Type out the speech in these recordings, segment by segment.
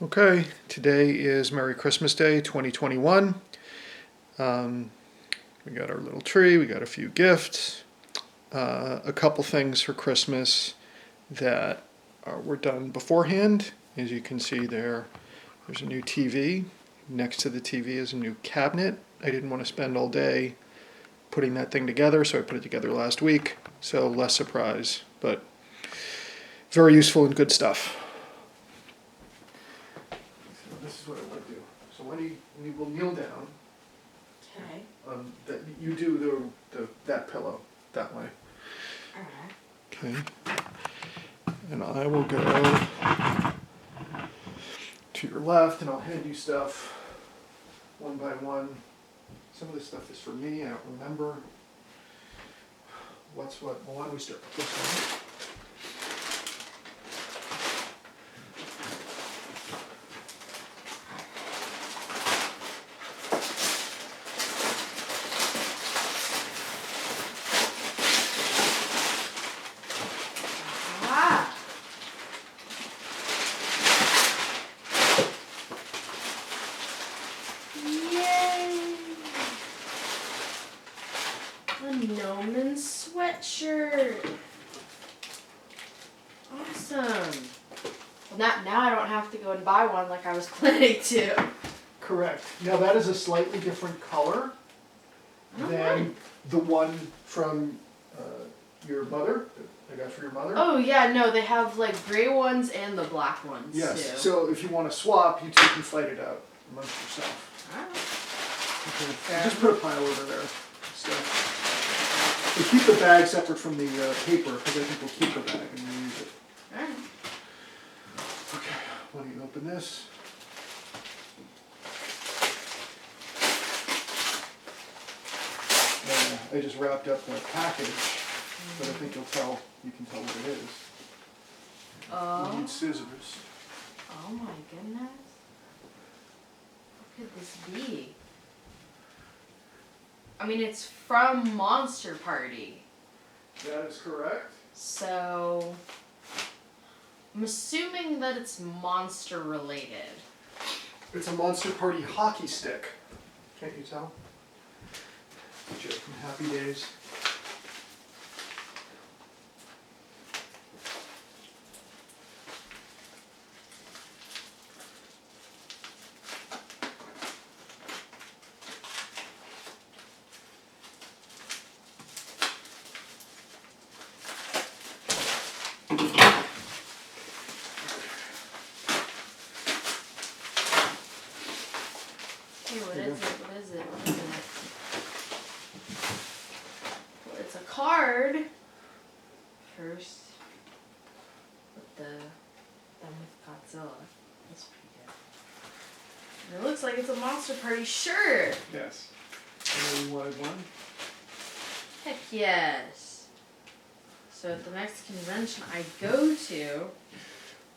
Okay, today is Merry Christmas Day 2021. We got our little tree, we got a few gifts, a couple things for Christmas that were done beforehand. As you can see there's a new TV. Next to the TV is a new cabinet. I didn't want to spend all day putting that thing together, so I put it together last week. So less surprise, but very useful and good stuff. This is what I want to do. So when you will kneel down. Okay. That you do that pillow that way. All right. Okay. And I will go to your left, and I'll hand you stuff one by one. Some of this stuff is for me. I don't remember what's what. Well, why don't we start with this one? Gnomon sweatshirt. Awesome. Well, now I don't have to go and buy one like I was planning to. Correct. Now that is a slightly different color than the one from your mother. I got for your mother. Oh yeah, no, they have like gray ones and the black ones yes. too. So if you want to swap, you two can fight it out amongst yourself. Alright. Okay. Just put a pile over there. Stuff. So keep the bag separate from the paper, because I think we'll keep the bag and reuse it. Alright. Okay, why don't you open this? I just wrapped up the package, but I think you can tell what it is. Oh. You need scissors. Oh my goodness. What could this be? I mean, it's from Monster Party. That is correct. So, I'm assuming that it's monster related. It's a Monster Party hockey stick. Can't you tell? Joe from Happy Days. Hey, what is it? What is it? What is it? Well, it's a card. First, with them with Godzilla. That's pretty good. And it looks like it's a Monster Party shirt. Yes. I know you wanted one. Heck yes. So at the next convention I go to,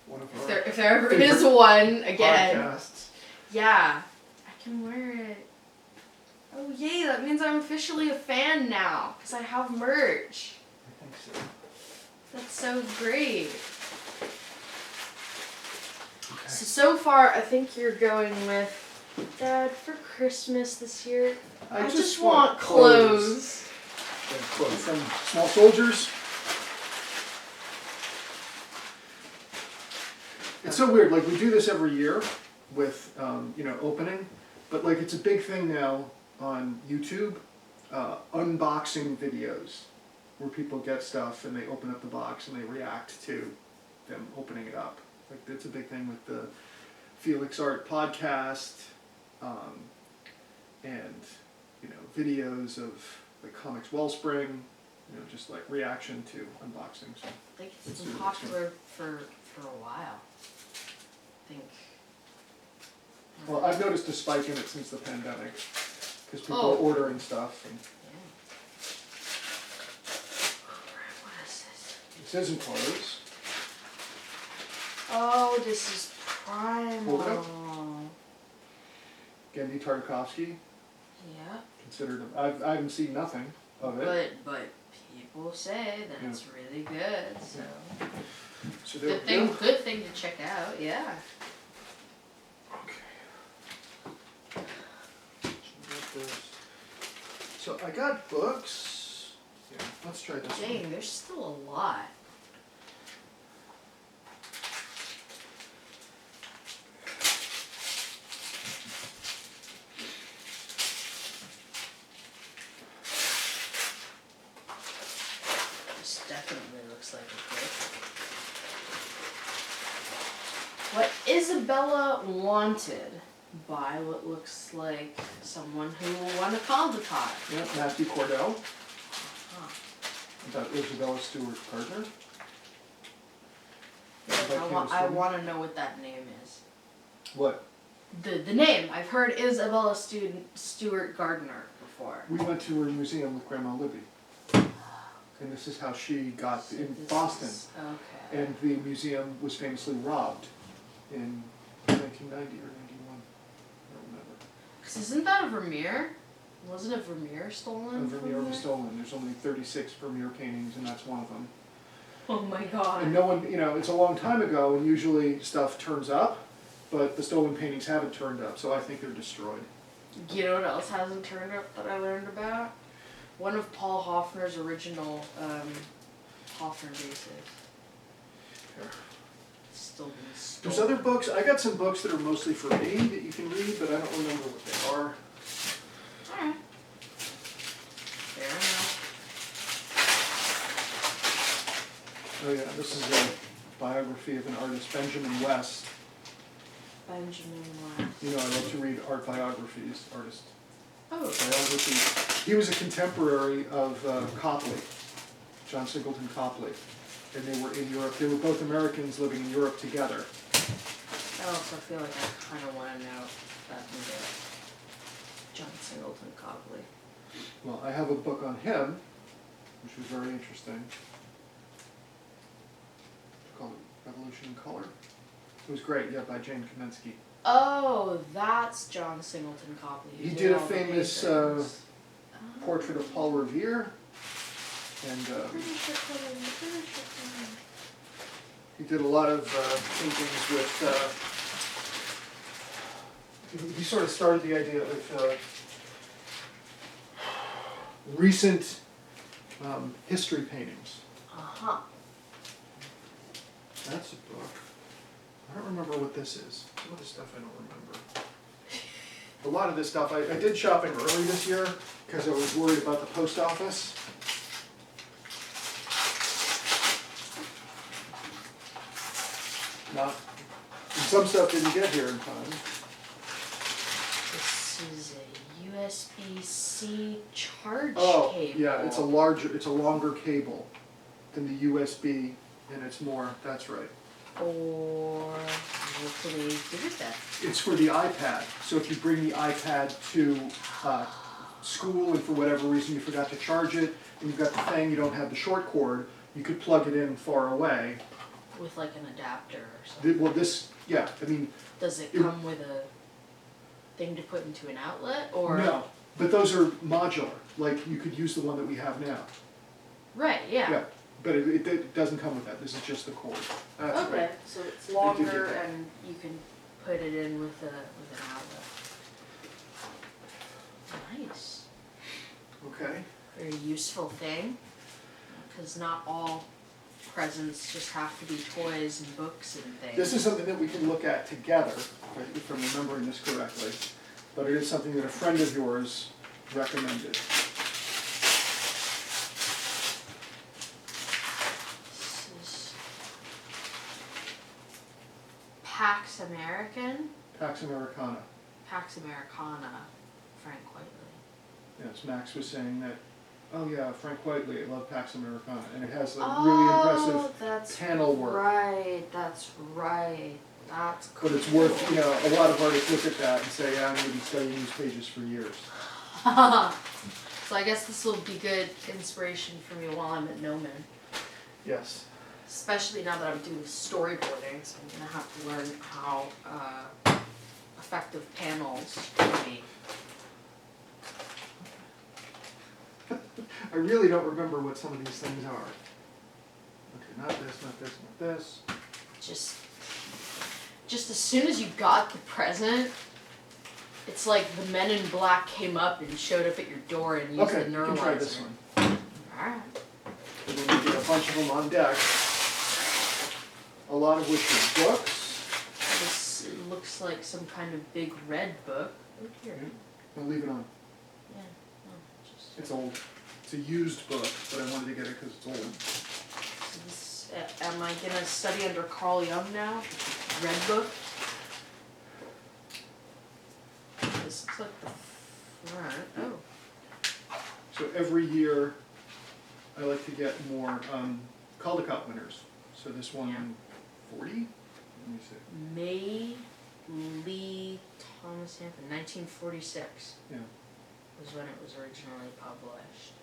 One of if there ever is one again, podcasts. yeah, I can wear it. Oh yay, that means I'm officially a fan now, because I have merch. I think so. That's so great. Okay. So far, I think you're going with, Dad, for Christmas this year, I just want clothes. Clothes from Small Soldiers. It's so weird, like we do this every year with, opening, but like it's a big thing now on YouTube, unboxing videos where people get stuff and they open up the box and they react to them opening it up. Like that's a big thing with the Felix Art podcast, and videos of like Comics Wellspring, just like reaction to unboxing. So I think it's been popular for a while. I think. Well, I've noticed a spike in it since the pandemic because people are ordering stuff. And what is this? this isn't clothes. Oh, this is Primal. Hold it up. Gendy Tartakovsky. Yeah. Considered. I haven't seen nothing of it. But people say that it's really good. So. So Good thing to check out. Yeah. So I got books. Yeah, let's try this Dang, one. there's still a lot. This definitely looks like a book. What Isabella wanted by what looks like someone who won a Caldecott. Yeah, Matthew Cordell. Huh. About Isabella Stewart Gardner. I want to know what that name is. What? The name. I've heard Isabella Stewart Gardner before. We went to her museum with Grandma Libby. And this is how she got So in this Boston. Okay. And the museum was famously robbed in 1990 or 91. I don't remember. 'Cause isn't that a Vermeer? Wasn't a Vermeer stolen? A Vermeer from was there? stolen. There's only 36 Vermeer paintings, and that's one of them. Oh my god. And no one, it's a long time ago, and usually stuff turns up, but the stolen paintings haven't turned up, so I think they're destroyed. You know what else hasn't turned up that I learned about? One of Paul Hoffner's original Hoffner vases. Here. It's still been stolen. There's other books. I got some books that are mostly for me that you can read, but I don't remember what they are. Alright. Fair enough. Oh yeah, this is a biography of an artist, Benjamin West. Benjamin West. You know, I love to read art biographies, artist Oh. biographies. He was a contemporary of Copley, John Singleton Copley, and they were in Europe. They were both Americans living in Europe together. I also feel like I kind of want to know that John Singleton Copley. Well, I have a book on him, which was very interesting. It's called Revolution in Color. It was great, yeah, by Jane Kamensky. Oh, that's John Singleton Copley. He did a all the famous paintings. portrait of Paul Revere, and he did a lot of paintings with, he sort of started the idea of recent history paintings. Uh-huh. That's a book. I don't remember what this is. Some of the stuff I don't remember. A lot of this stuff, I did shopping early this year because I was worried about the post office. Not, and some stuff didn't get here in time. This is a USB-C charge Oh, cable. yeah, it's a longer cable than the USB, and it's more, that's right. Or what can we do with that? It's for the iPad. So if you bring the iPad to school and for whatever reason you forgot to charge it, and you've got the thing, you don't have the short cord, you could plug it in far away. With like an adapter or something. Well, this, yeah, I mean. Does it come with a thing to put into an outlet, or? No, but those are modular. Like you could use the one that we have now. Right. Yeah. Yeah, but it doesn't come with that. This is just the cord. That's Okay, right. so it's did longer get that. and you can put it in with an outlet. Nice. Okay. Very useful thing, because not all presents just have to be toys and books and things. This is something that we can look at together, if I'm remembering this correctly. But it is something that a friend of yours recommended. This is Pax American, Pax Americana. Pax Americana, Frank Whiteley. Yes, Max was saying that, oh yeah, Frank Whiteley, I love Pax Americana. And it has like really impressive that's panel work. Right, that's right. That's cool. But it's worth, a lot of artists look at that and say, yeah, I'm going to be studying these pages for years. So I guess this will be good inspiration for me while I'm at Noman. Yes. Especially now that I'm doing storyboarding, so I'm going to have to learn how effective panels can be. I really don't remember what some of these things are. Okay, not this, not this, not this. Just as soon as you got the present, It's like the Men in Black came up and showed up at your door and used Okay, the you neuralizer. can try this one. Alright. And then we get a bunch of them on deck. A lot of which are books. This looks like some kind of big red book. Oh, here. I'll leave it on. Yeah. Oh, just. It's old. It's a used book, but I wanted to get it because it's old. So this, am I gonna study under Carl Jung now? Red book. This looks like the front. Oh. So every year, I like to get more Caldecott winners. So this one, Yeah. 40? Let me see. May Lee Thomas Hampton, 1946 Yeah. was when it was originally published.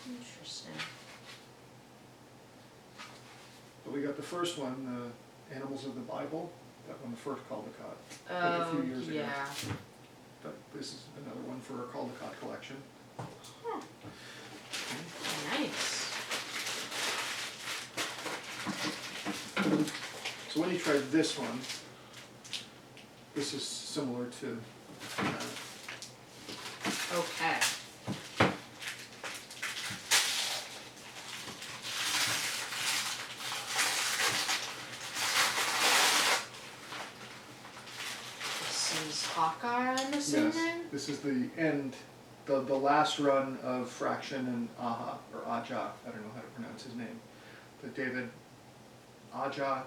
Interesting. But we got the first one, the Animals of the Bible. That one, the first Caldecott. Like a Oh, few years ago. yeah. But this is another one for our Caldecott collection. Huh. Okay. Nice. So when you try this one, this is similar to Okay. This is Hawkeye, I'm assuming? yes, this is the end, the last run of Fraction and Aja, or Aja, I don't know how to pronounce his name. But David Aja,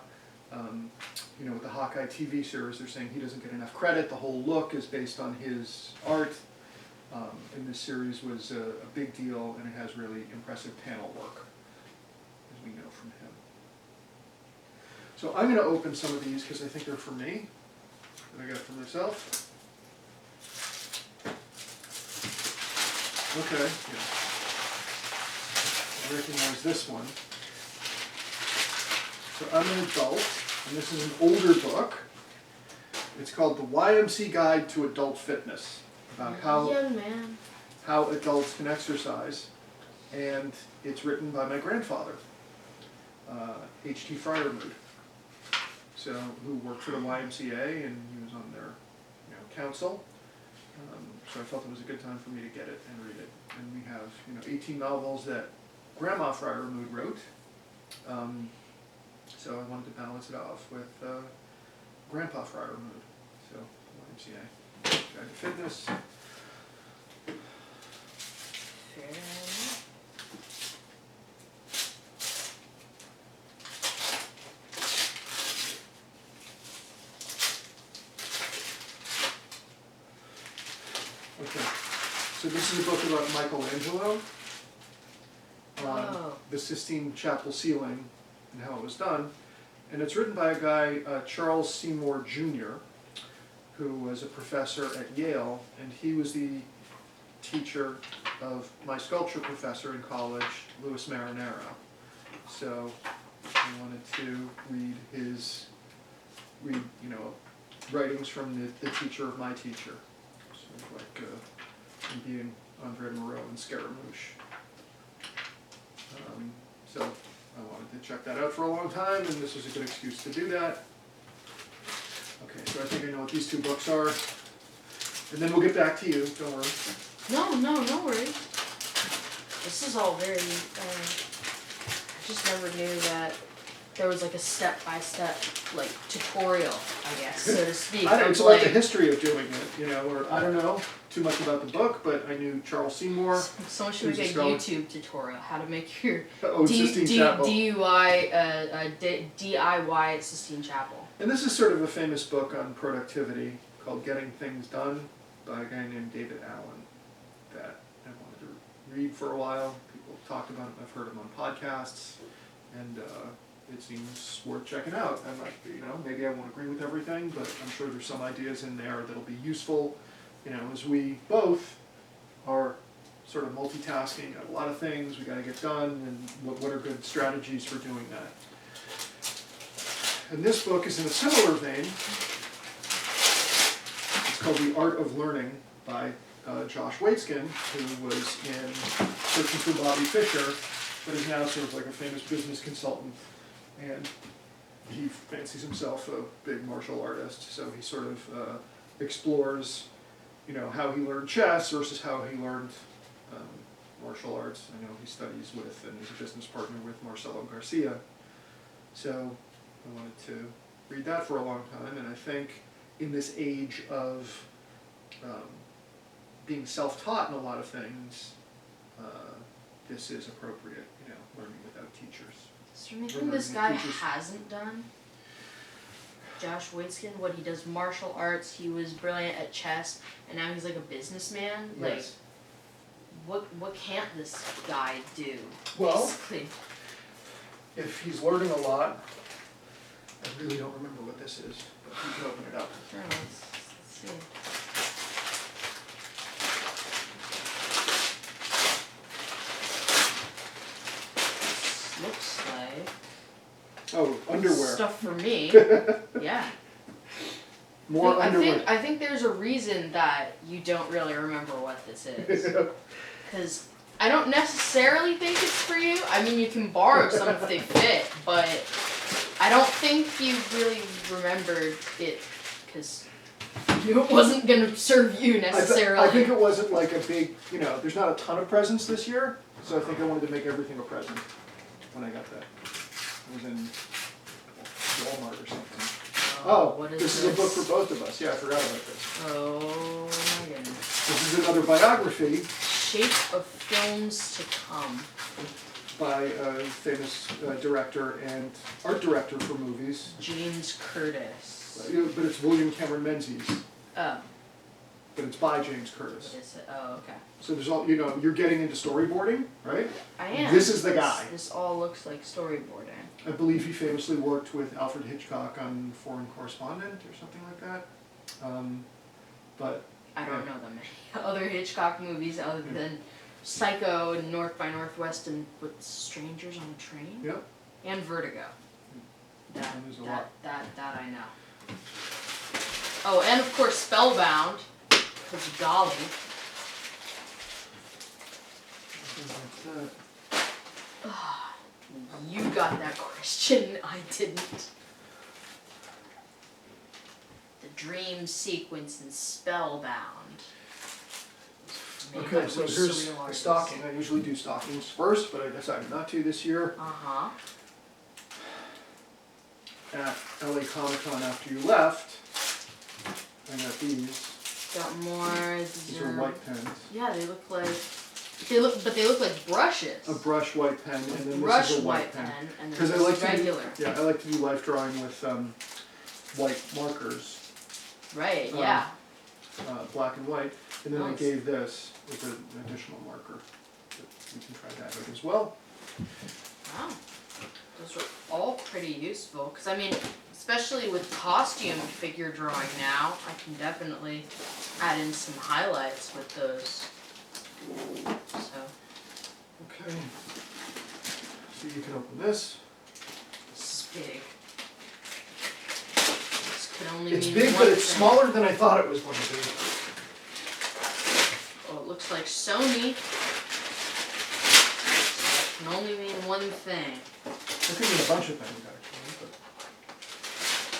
you know, with the Hawkeye TV series, they're saying he doesn't get enough credit. The whole look is based on his art. And this series was a big deal, and it has really impressive panel work, as we know from him. So I'm going to open some of these because I think they're for me, that I got for myself. Okay, yeah. I recognize this one. So I'm an adult, and this is an older book. It's called The YMC Guide to Adult Fitness, about Young man. how adults can exercise. And it's written by my grandfather, H.T. Fryermood, so who worked for the YMCA, and he was on their council. So I felt it was a good time for me to get it and read it. And we have 18 novels that Grandma Fryermood wrote. So I wanted to balance it off with Grandpa Fryermood. So YMCA, Guide to Fitness. Fair enough. Okay, so this is a book about Michelangelo, Oh. the Sistine Chapel ceiling and how it was done. And it's written by a guy, Charles Seymour Jr., who was a professor at Yale, and he was the teacher of my sculpture professor in college, Louis Marinero. So I wanted to read writings from the teacher of my teacher. Sort of like him being Andre Moreau and Scaramouche. So I wanted to check that out for a long time, and this was a good excuse to do that. Okay, so I think I know what these two books are. And then we'll get back to you, don't worry. No worries. This is all very, I just never knew that there was like a step-by-step, like, tutorial, I guess, so to speak. It's like the history of doing it, or I don't know too much about the book, but I knew Charles Seymour. Someone should make a YouTube tutorial, how to make your Sistine Chapel. DIY Sistine Chapel. And this is sort of a famous book on productivity called Getting Things Done by a guy named David Allen that I wanted to read for a while. People have talked about him, I've heard him on podcasts, and it seems worth checking out. I might, maybe I won't agree with everything, but I'm sure there's some ideas in there that'll be useful, as we both are sort of multitasking at a lot of things we got to get done, and what are good strategies for doing that. And this book is in a similar vein. It's called The Art of Learning by Josh Waitzkin, who was in Searching for Bobby Fischer, but is now sort of like a famous business consultant. And he fancies himself a big martial artist, so he sort of explores, you know, how he learned chess versus how he learned martial arts. I know he studies with and is a business partner with Marcelo Garcia. So I wanted to read that for a long time, and I think in this age of being self-taught in a lot of things, this is appropriate, you know, learning without teachers. Is there anything this guy hasn't done? Josh Waitzkin, what he does martial arts, he was brilliant at chess, and now he's like a businessman. Yes. Like, what can't this guy do? Well, basically? if he's learning a lot, I really don't remember what this is, but you can open it up. Sure, let's see. Looks like Oh, underwear. stuff for me. Yeah. More underwear. I think there's a reason that you don't really remember what this is. Because I don't necessarily think it's for you. I mean, you can borrow some if they fit, but I don't think you really remembered it because it wasn't going to serve you necessarily. I think it wasn't like a big, you know, there's not a ton of presents this year, so I think I wanted to make everything a present when I got that. It was in Walmart or something. Oh, what is this is a book for both of us. Yeah, I forgot about this. Oh my goodness. This is another biography. Shape of Films to Come. By a famous director and art director for movies. James Curtis. But it's William Cameron Menzies. Oh. But it's by James Curtis. What is it? Oh, okay. So there's all, you know, you're getting into storyboarding, right? I am. This is the guy. This all looks like storyboarding. I believe he famously worked with Alfred Hitchcock on Foreign Correspondent or something like that. But I don't know that many other Hitchcock movies other than Psycho and North by Northwest and with Strangers on a Train. Yep. And Vertigo. That I know. Oh, and of course Spellbound, because golly. You got that question, I didn't. The dream sequence in Spellbound. Okay, so here's the stocking. I usually do stockings first, but I decided not to this year. Uh-huh. At LA Comic Con after you left, I got these. Got more. These are white pens. Yeah, they look like like brushes. A brush white pen, and then Brush this is a white pen. And then Because this is regular. I like to do life drawing with white markers. Right. Yeah. Black and white, and then Nice. I gave this with an additional marker. You can try that out as well. Wow. Those are all pretty useful. Because I mean, especially with costume figure drawing now, I can definitely add in some highlights with those. So. Okay. So you can open this. This is big. This could only It's mean big, one but it's thing. smaller than I thought it was going to be. Oh, it looks like Sony. So that can only mean one thing. It could mean a bunch of things, actually.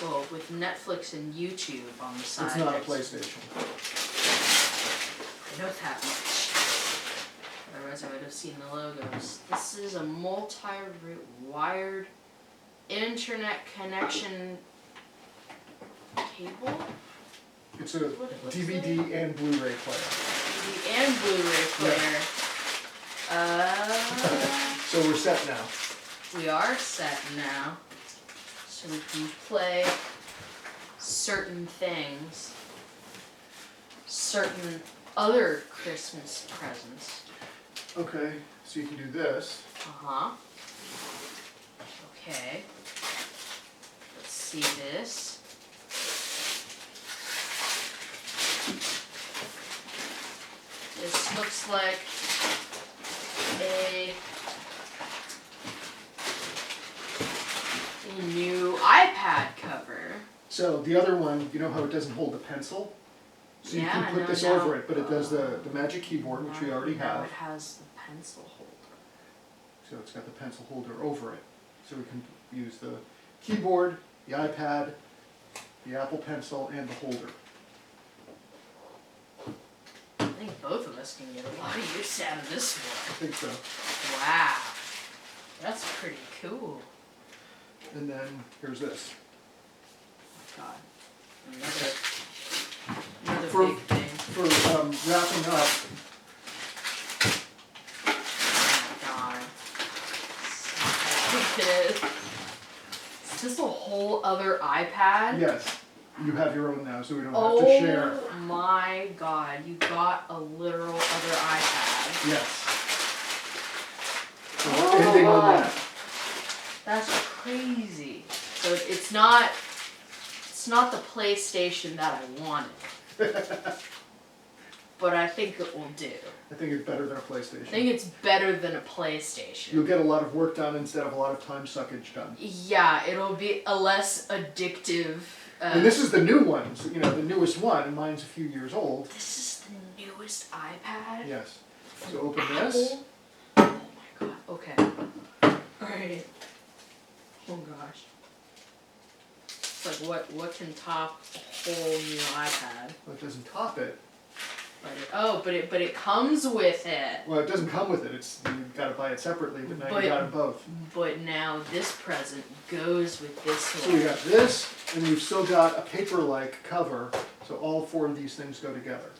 But Well, with Netflix and YouTube on the side. it's not a PlayStation. I know that much. Otherwise, I would have seen the logos. This is a multi-route wired internet connection cable. It's a What it looks DVD like? and Blu-ray player. DVD and Blu-ray player. So we're set now. We are set now. So we can play certain things. Certain other Christmas presents. Okay, so you can do this. Uh-huh. Okay. Let's see this. This looks like a new iPad cover. So the other one, you know how it doesn't hold a pencil? So you Yeah, can I put know this now. over it, but it does the magic keyboard, which we already Now have. it has the pencil holder. So it's got the pencil holder over it. So we can use the keyboard the iPad, the Apple Pencil, and the holder. I think both of us can get a lot of use out of this I one. think so. Wow. That's pretty cool. And then here's this. Oh God. Another For- big thing. For wrapping up, Oh my God. Look at this. Is this a whole other iPad? yes, you have your own now, so we don't have to share. Oh my God. You got a literal other iPad. Yes. So we're ending on that. That's crazy. So it's not the PlayStation that I wanted. But I think it will do. I think it's better than a PlayStation. I think it's better than a PlayStation. You'll get a lot of work done instead of a lot of time suckage done. Yeah, it'll be a less addictive. And this is the new one, so, you know, the newest one, and mine's a few years old. This is the newest iPad. Yes. So open Apple? this. Oh my God. Okay. Alright. Oh gosh. It's like what can top a whole new iPad? Well, it doesn't top it. But it comes with it. Well, it doesn't come with it. It's you've got to buy it separately, but now you got them both. But now this present goes with this So one. we got this, and we've still got a paper-like cover, so all four of these things go together.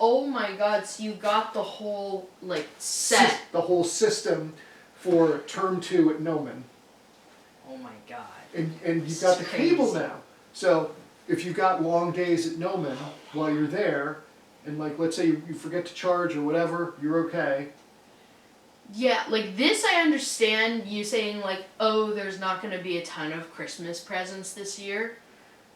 Oh my God! So you got the whole like set. The whole system for term 2 at Noman. Oh my God! And you've got the Crazy. cable now. So if you've got long days at Noman while you're there, and like let's say you forget to charge or whatever, you're okay. Yeah, like this I understand you saying like, oh, there's not going to be a ton of Christmas presents this year.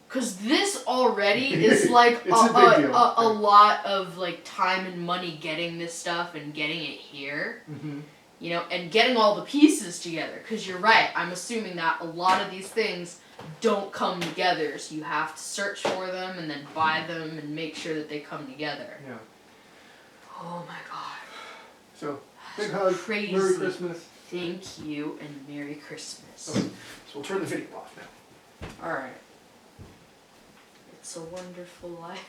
Because this already is like It's a big deal. a lot of like time and money getting this stuff and getting it here. Mm-hmm. You know, and getting all the pieces together. Because you're right, I'm assuming that a lot of these things don't come together. So you have to search for them and then buy them and make sure that they come togetger. Yeah. Oh my God. So big hug. Crazy. Merry Christmas. Thank you and Merry Christmas. Okay, so we'll turn the video off now. Alright. It's a wonderful life.